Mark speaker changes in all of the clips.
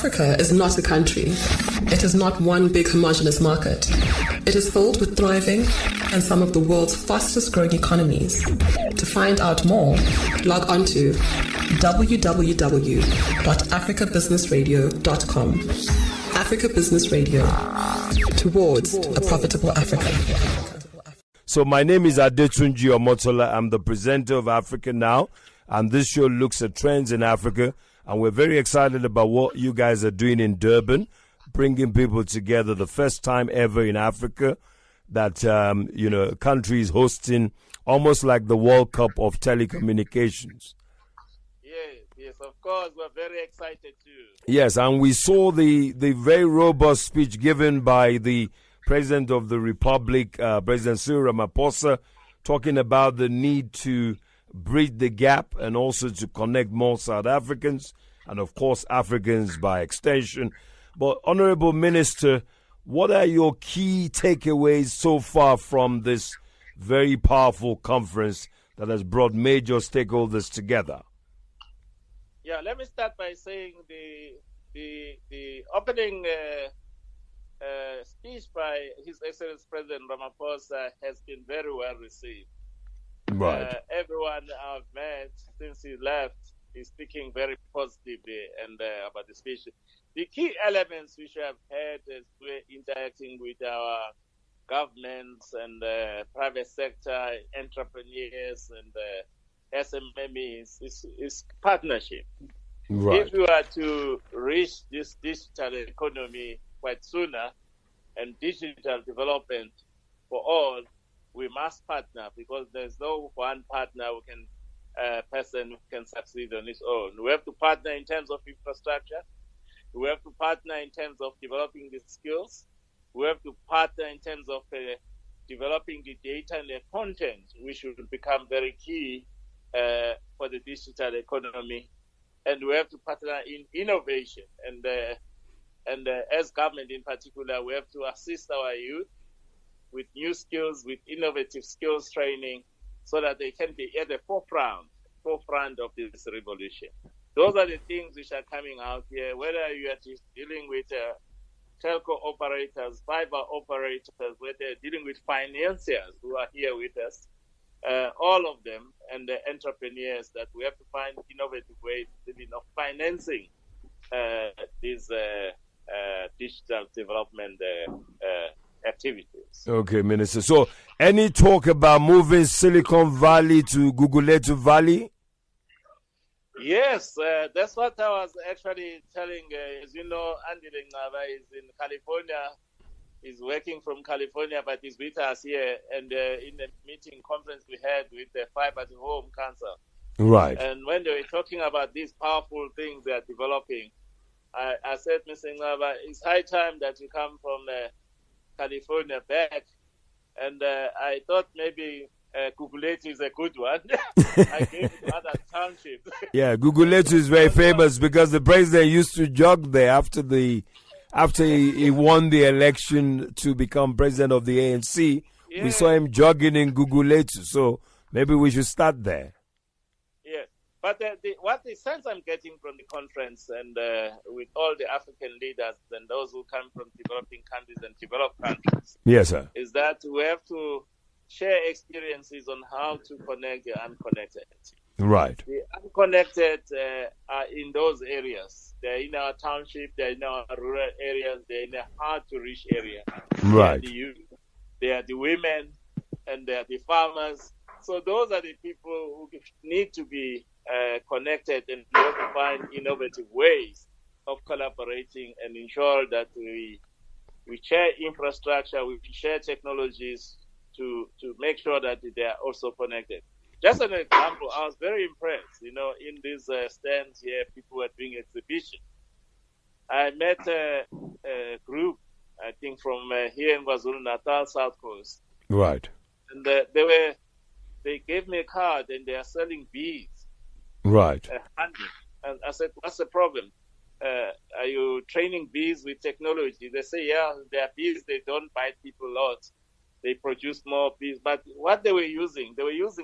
Speaker 1: Africa is not a country. It is not one big homogeneous market. It is filled with thriving and some of the world's fastest growing economies. To find out more, log on to www.africabusinessradio.com. Africa Business Radio, towards a profitable Africa.
Speaker 2: So my name is Adetunji Omotola. I'm the presenter of Africa Now, and this show looks at trends in Africa. And we're very excited about what you guys are doing in Durban, bringing people together. The first time ever in Africa that, a country is hosting almost like the World Cup of telecommunications.
Speaker 3: Yes, of course. We're very excited too.
Speaker 2: Yes, and we saw the very robust speech given by the President of the Republic, President Cyril Ramaphosa, talking about the need to bridge the gap and also to connect more South Africans and, of course, Africans by extension. But, Honorable Minister, what are your key takeaways so far from this very powerful conference that has brought major stakeholders together?
Speaker 3: Yeah, let me start by saying the opening speech by His Excellency President Ramaphosa has been very well received.
Speaker 2: Right.
Speaker 3: Everyone I've met since he left is speaking very positively and about the speech. The key elements which I've heard as we're interacting with our governments and private sector, entrepreneurs and SMEs is partnership.
Speaker 2: Right.
Speaker 3: If we are to reach this digital economy quite sooner and digital development for all, we must partner, because there's no one partner who can person who can succeed on his own. We have to partner in terms of infrastructure. We have to partner in terms of developing the skills. We have to partner in terms of developing the data and the content, which will become very key for the digital economy. And we have to partner in innovation. And as government in particular, we have to assist our youth with new skills, with innovative skills training, so that they can be at the forefront of this revolution. Those are the things which are coming out here, whether you are dealing with telco operators, fiber operators, whether they're dealing with financiers who are here with us, all of them, and the entrepreneurs, that we have to find innovative ways of financing these digital development activities.
Speaker 2: Okay, Minister. So, any talk about moving Silicon Valley to Guguletu Valley?
Speaker 3: Yes, that's what I was actually telling. As you know, Andy Lengaba is in California. He's working from California, but he's with us here. And in the meeting conference we had with the Fiber to Home Council.
Speaker 2: Right.
Speaker 3: And when they were talking about these powerful things they are developing, I said, Mr. Ngaba, it's high time that you come from California back. And I thought maybe Guguletu is a good one. I gave it to other townships.
Speaker 2: Yeah, Guguletu is very famous because the president used to jog there after he won the election to become president of the ANC. Yeah. We saw him jogging in Guguletu, so maybe we should start there.
Speaker 3: Yeah, but what the sense I'm getting from the conference and with all the African leaders and those who come from developing countries and developed countries,
Speaker 2: yes, sir,
Speaker 3: is that we have to share experiences on how to connect the unconnected.
Speaker 2: Right.
Speaker 3: The unconnected are in those areas. They're in our township, they're in our rural areas, they're in a hard-to-reach area.
Speaker 2: Right.
Speaker 3: They are the youth, they are the women, and they are the farmers. So those are the people who need to be connected, and we have to find innovative ways of collaborating and ensure that we share infrastructure, we share technologies to make sure that they are also connected. Just an example, I was very impressed, in these stands here, people were doing exhibition. I met a group, I think from here in KwaZulu-Natal, South Coast.
Speaker 2: Right.
Speaker 3: And they gave me a card and they are selling bees.
Speaker 2: Right.
Speaker 3: And I said, what's the problem? Are you training bees with technology? They say, yeah, they are bees, they don't bite people a lot. They produce more bees. But what they were using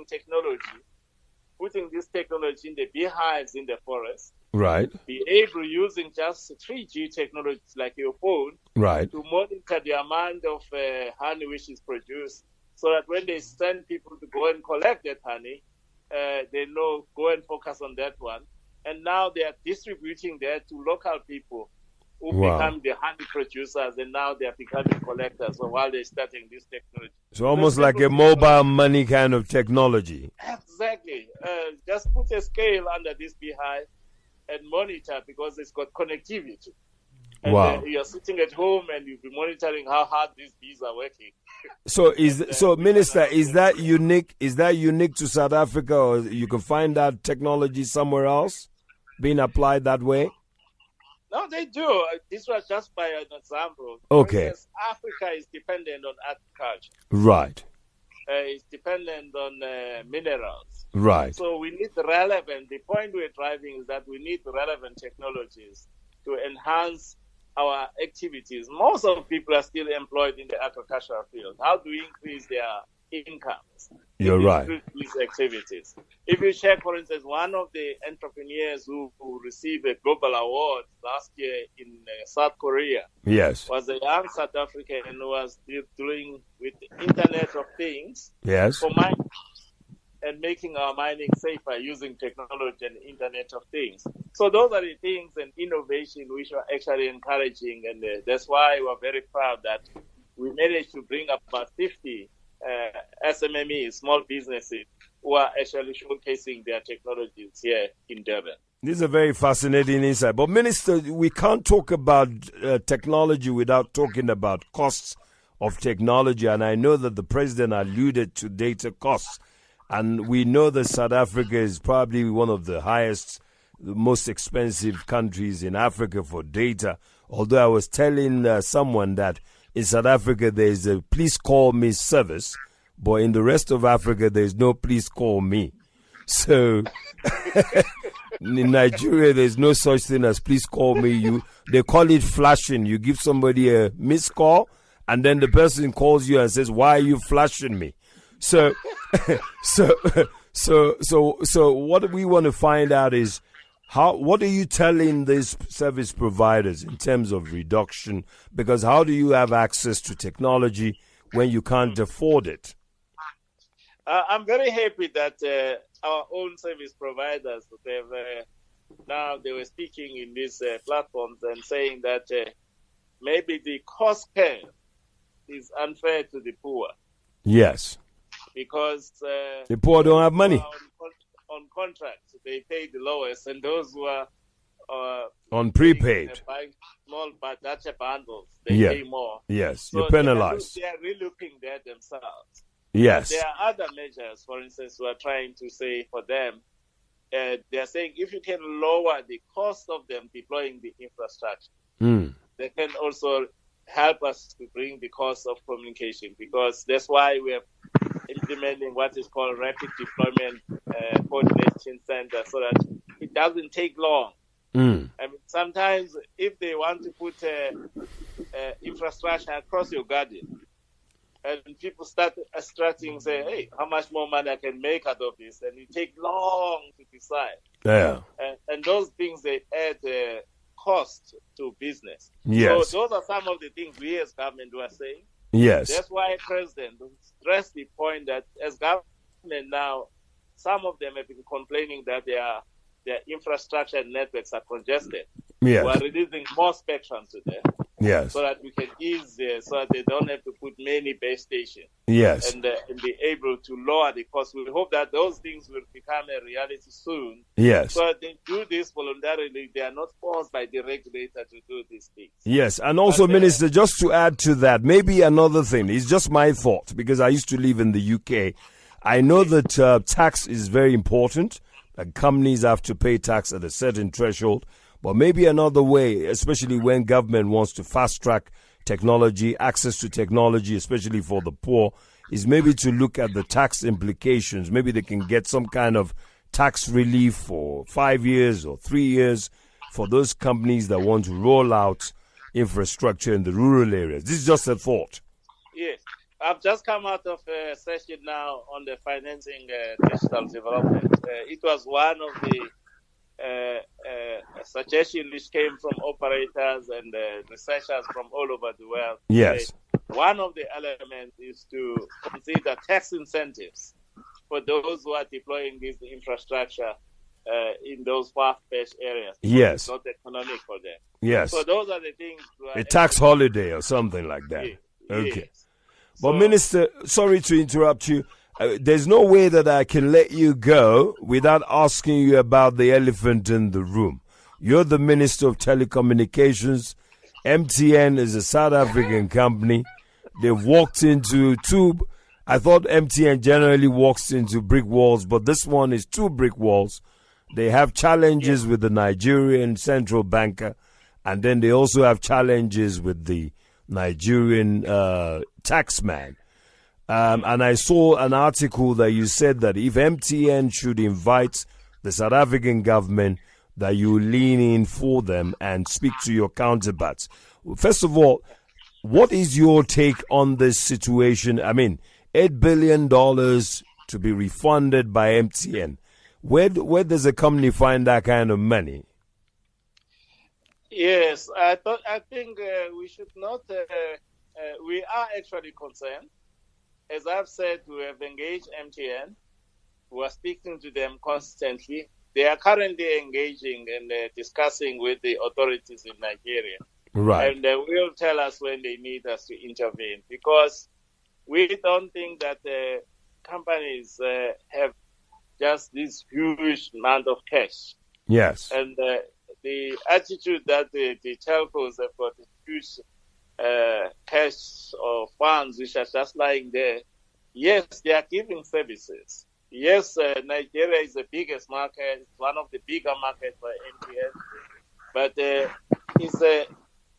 Speaker 3: technology, putting this technology in the beehives in the forest,
Speaker 2: Right.
Speaker 3: Be able, using just 3G technologies like your phone,
Speaker 2: Right.
Speaker 3: to monitor the amount of honey which is produced, so that when they send people to go and collect that honey, they know, go and focus on that one. And now they are distributing that to local people who become the honey producers, and now they are becoming collectors. So while they're starting this technology.
Speaker 2: So almost like a mobile money kind of technology.
Speaker 3: Exactly. Just put a scale under this beehive and monitor, because it's got connectivity. And
Speaker 2: wow.
Speaker 3: You're sitting at home and you'll be monitoring how hard these bees are working.
Speaker 2: So Minister, is that unique? Is that unique to South Africa, or you can find that technology somewhere else being applied that way?
Speaker 3: No, they do. This was just by an example.
Speaker 2: Okay.
Speaker 3: Instance, Africa is dependent on agriculture.
Speaker 2: Right.
Speaker 3: It's dependent on minerals.
Speaker 2: Right.
Speaker 3: So we need relevant. The point we're driving is that we need relevant technologies to enhance our activities. Most of the people are still employed in the agricultural field. How do we increase their incomes?
Speaker 2: You're right.
Speaker 3: These activities. If you check, for instance, one of the entrepreneurs who received a global award last year in South Korea,
Speaker 2: yes,
Speaker 3: was a young South African who was doing with the Internet of Things,
Speaker 2: yes,
Speaker 3: for mining and making our mining safer using technology and Internet of Things. So those are the things and innovation which are actually encouraging, and that's why we're very proud that we managed to bring about 50 SMMEs, small businesses, who are actually showcasing their technologies here in Durban.
Speaker 2: This is a very fascinating insight. But Minister, we can't talk about technology without talking about costs of technology. And I know that the President alluded to data costs. And we know that South Africa is probably one of the highest, the most expensive countries in Africa for data. Although I was telling someone that in South Africa there is a please call me service, but in the rest of Africa there is no please call me. So in Nigeria there's no such thing as please call me. They call it flashing. You give somebody a missed call, and then the person calls you and says, "Why are you flashing me?" So, so what we want to find out is what are you telling these service providers in terms of reduction? Because how do you have access to technology when you can't afford it?
Speaker 3: I'm very happy that our own service providers, now they were speaking in these platforms and saying that maybe the cost curve is unfair to the poor.
Speaker 2: Yes.
Speaker 3: Because
Speaker 2: the poor don't have money.
Speaker 3: On contracts, they pay the lowest, and those who are
Speaker 2: on prepaid,
Speaker 3: buying small data bundles, they pay more.
Speaker 2: Yes,
Speaker 3: so
Speaker 2: you're penalized.
Speaker 3: They are relooking that themselves.
Speaker 2: Yes.
Speaker 3: But there are other measures, for instance, who are trying to say for them, they are saying if you can lower the cost of them deploying the infrastructure, they can also help us to bring the cost of communication, because that's why we are implementing what is called rapid deployment coordination center, so that it doesn't take long. I mean, sometimes if they want to put infrastructure across your garden, and people start extracting, say, hey, how much more money I can make out of this, and it takes long to decide.
Speaker 2: Yeah.
Speaker 3: And those things, they add cost to business.
Speaker 2: Yes.
Speaker 3: So those are some of the things we as government were saying.
Speaker 2: Yes.
Speaker 3: That's why President stressed the point that as government now, some of them have been complaining that their infrastructure and networks are congested.
Speaker 2: Yes.
Speaker 3: We are releasing more spectrum to them.
Speaker 2: Yes.
Speaker 3: So that we can ease so that they don't have to put many base stations.
Speaker 2: Yes.
Speaker 3: And be able to lower the cost. We hope that those things will become a reality soon.
Speaker 2: Yes.
Speaker 3: So they do this voluntarily. They are not forced by the regulator to do these things.
Speaker 2: Yes. And also, Minister, just to add to that, maybe another thing, it's just my thought, because I used to live in the UK. I know that tax is very important. Companies have to pay tax at a certain threshold. But maybe another way, especially when government wants to fast-track technology, access to technology, especially for the poor, is maybe to look at the tax implications. Maybe they can get some kind of tax relief for 5 years or 3 years for those companies that want to roll out infrastructure in the rural areas. This is just a thought.
Speaker 3: Yes. I've just come out of a session now on the financing digital development. It was one of the suggestion which came from operators and researchers from all over the world.
Speaker 2: Yes.
Speaker 3: One of the elements is to consider tax incentives for those who are deploying this infrastructure in those far-fetched areas.
Speaker 2: Yes.
Speaker 3: It's not economic for them.
Speaker 2: Yes.
Speaker 3: So those are the things.
Speaker 2: A tax holiday or something like that.
Speaker 3: Yes.
Speaker 2: Okay.
Speaker 3: Yes.
Speaker 2: But Minister, sorry to interrupt you. There's no way that I can let you go without asking you about the elephant in the room. You're the Minister of Telecommunications. MTN is a South African company. They've walked into I thought MTN generally walks into brick walls, but this one is 2 brick walls. They have challenges with the Nigerian central banker, and then they also have challenges with the Nigerian taxman. And I saw an article that you said that if MTN should invite the South African government, that you lean in for them and speak to your counterparts. First of all, what is your take on this situation? I mean, $8 billion to be refunded by MTN. Where does a company find that kind of money?
Speaker 3: Yes, I think we should not. We are actually concerned. As I've said, we have engaged MTN. We are speaking to them constantly. They are currently engaging and discussing with the authorities in Nigeria.
Speaker 2: Right.
Speaker 3: And they will tell us when they need us to intervene, because we don't think that companies have just this huge amount of cash.
Speaker 2: Yes.
Speaker 3: And the attitude that the telcos have got huge cash or funds which are just lying there. Yes, they are giving services. Yes, Nigeria is the biggest market. It's one of the bigger markets for MTN. But it's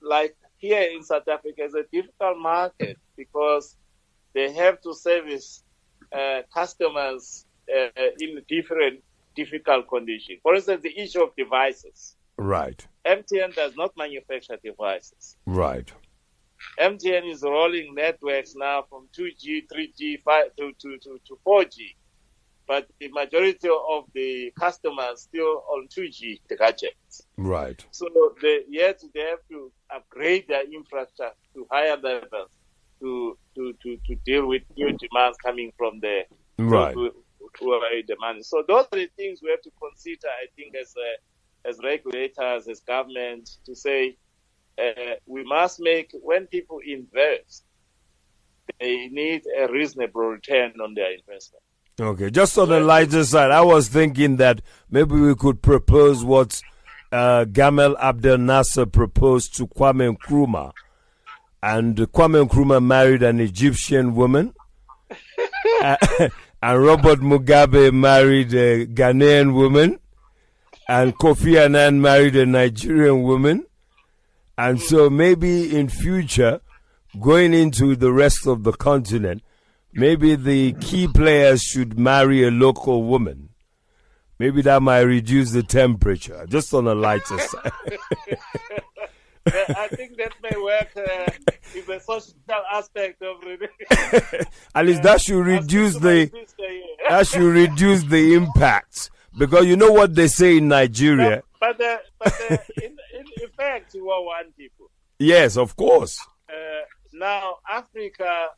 Speaker 3: like here in South Africa, it's a difficult market because they have to service customers in difficult conditions. For instance, the issue of devices.
Speaker 2: Right.
Speaker 3: MTN does not manufacture devices.
Speaker 2: Right.
Speaker 3: MTN is rolling networks now from 2G, 3G, 5 to 4G. But the majority of the customers still on 2G gadgets.
Speaker 2: Right.
Speaker 3: So they have to upgrade their infrastructure to higher levels to deal with new demands coming from the
Speaker 2: right.
Speaker 3: who are demanding. So those are the things we have to consider, I think, as regulators, as government, to say we must make, when people invest, they need a reasonable return on their investment.
Speaker 2: Okay, just on the lighter side, I was thinking that maybe we could propose what Gamal Abdel Nasser proposed to Kwame Nkrumah. And Kwame Nkrumah married an Egyptian woman. And Robert Mugabe married a Ghanaian woman. And Kofi Annan married a Nigerian woman. And so maybe in future, going into the rest of the continent, maybe the key players should marry a local woman. Maybe that might reduce the temperature, just on a lighter side.
Speaker 3: I think that may work in the social aspect of it.
Speaker 2: At least that should reduce the impact, because you know what they say in Nigeria.
Speaker 3: But in effect, you are one people.
Speaker 2: Yes, of course.
Speaker 3: Now, Africa.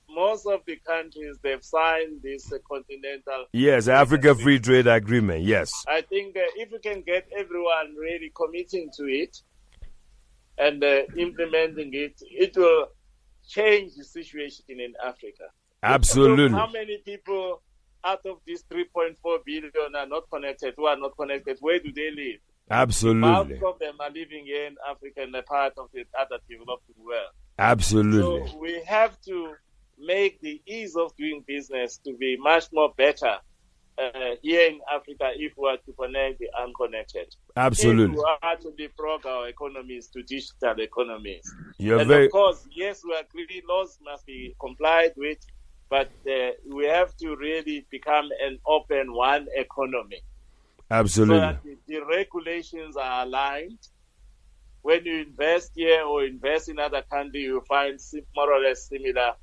Speaker 3: Most of the countries, they've signed this continental...
Speaker 2: Yes, Africa Free Trade Agreement, yes.
Speaker 3: I think if we can get everyone really committing to it and implementing it, it will change the situation in Africa.
Speaker 2: Absolutely.
Speaker 3: So how many people out of these 3.4 billion are not connected, who are not connected? Where do they live?
Speaker 2: Absolutely.
Speaker 3: Most of them are living here in Africa and a part of the other developing world.
Speaker 2: Absolutely.
Speaker 3: So we have to make the ease of doing business to be much more better here in Africa if we are to connect the unconnected.
Speaker 2: Absolutely.
Speaker 3: If we are to leapfrog our economies to digital economies.
Speaker 2: Of
Speaker 3: course, yes, we agree laws must be complied with, but we have to really become an open one economy.
Speaker 2: Absolutely.
Speaker 3: So that the regulations are aligned. When you invest here or invest in other country, you find more or less similar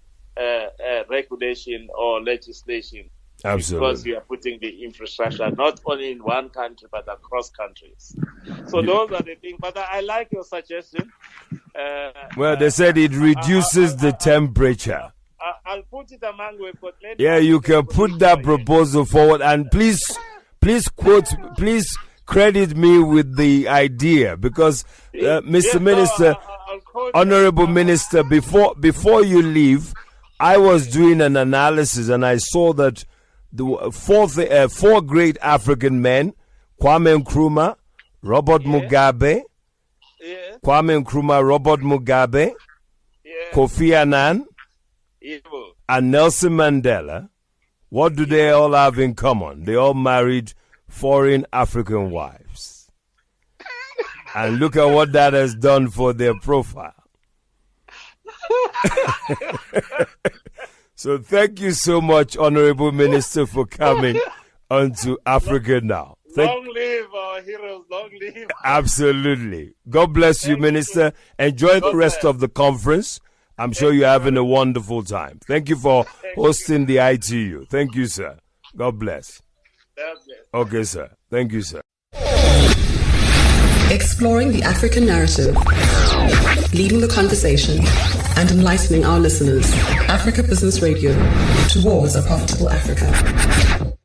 Speaker 3: regulation or legislation.
Speaker 2: Absolutely.
Speaker 3: Because we are putting the infrastructure not only in one country but across countries. So those are the things. But I like your suggestion.
Speaker 2: Well, they said it reduces the temperature.
Speaker 3: I'll put it among we've got many.
Speaker 2: Yeah, you can put that proposal forward, and please credit me with the idea, because Mr. Minister, Honorable Minister, before you leave, I was doing an analysis and I saw that the four great African men, Kwame Nkrumah, Robert Mugabe, Kwame Nkrumah, Robert Mugabe, Kofi Annan, and Nelson Mandela, what do they all have in common? They all married foreign African wives. And look at what that has done for their profile. So thank you so much, Honorable Minister, for coming onto Africa Now.
Speaker 3: Long live our heroes, long live.
Speaker 2: Absolutely. God bless you, Minister. Enjoy the rest of the conference. I'm sure you're having a wonderful time. Thank you for hosting the ITU. Thank you, sir. God bless. Okay, sir. Thank you, sir.
Speaker 1: Exploring the African narrative, leading the conversation, and enlightening our listeners. Africa Business Radio, towards a profitable Africa.